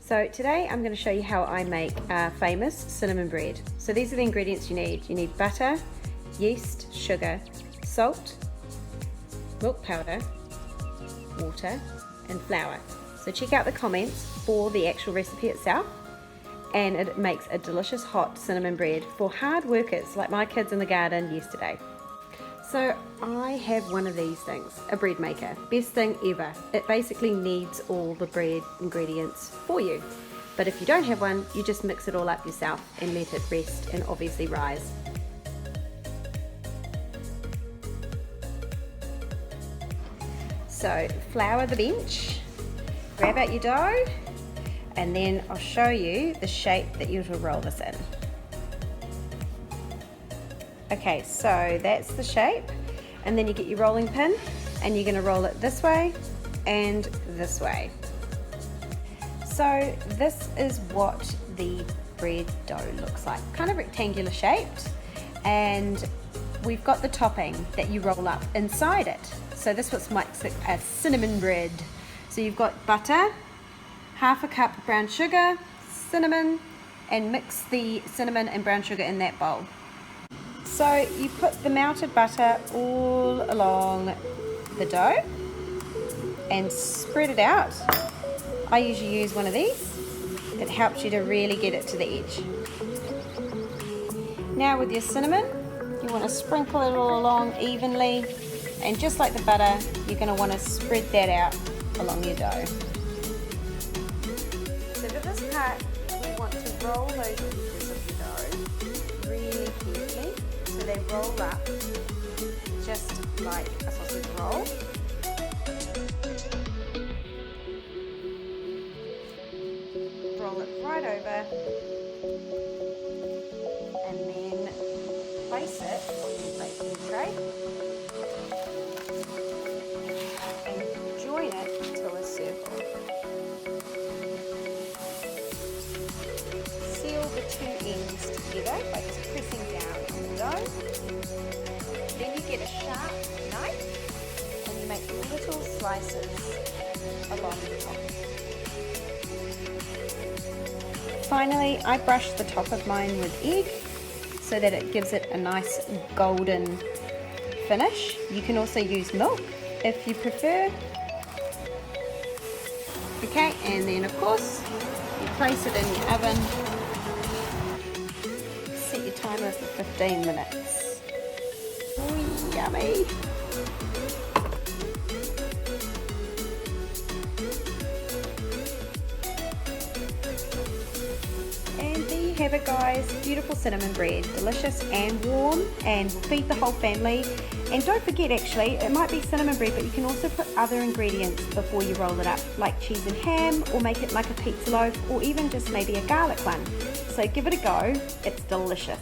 So today I'm going to show you how I make our famous cinnamon bread. So these are the ingredients you need. You need butter, yeast, sugar, salt, milk powder, water and flour. So check out the comments for the actual recipe itself, and it makes a delicious hot cinnamon bread for hard workers like my kids in the garden yesterday. So I have one of these things, a bread maker. Best thing ever. It basically kneads all the bread ingredients for you. But if you don't have one, you just mix it all up yourself and let it rest and obviously rise. So flour the bench, grab out your dough, and then I'll show you the shape that you will roll this in. Okay, so that's the shape, and then you get your rolling pin and you're going to roll it this way and this way. So this is what the bread dough looks like, kind of rectangular shaped, and we've got the topping that you roll up inside it. So this what makes it a cinnamon bread. So you've got butter, half a cup of brown sugar, cinnamon, and mix the cinnamon and brown sugar in that bowl. So you put the melted butter all along the dough and spread it out. I usually use one of these. It helps you to really get it to the edge. Now with your cinnamon, you want to sprinkle it all along evenly, and just like the butter, you're going to want to spread that out along your dough. So for this part, we want to roll those pieces of the dough really carefully, so they roll up just like a sausage roll. Roll it right over and then place it on your baking tray and join it into a circle. Seal the two ends together by just pressing down on the dough. Then you get a sharp knife and you make little slices along the top. Finally, I brush the top of mine with egg so that it gives it a nice golden finish. You can also use milk if you prefer. Okay, and then of course you place it in your oven. Set your timer for 15 minutes. Ooh, yummy! And there you have it, guys. Beautiful cinnamon bread, delicious and warm, and will feed the whole family. And don't forget, actually, it might be cinnamon bread, but you can also put other ingredients before you roll it up, like cheese and ham, or make it like a pizza loaf, or even just maybe a garlic one. So give it a go, it's delicious.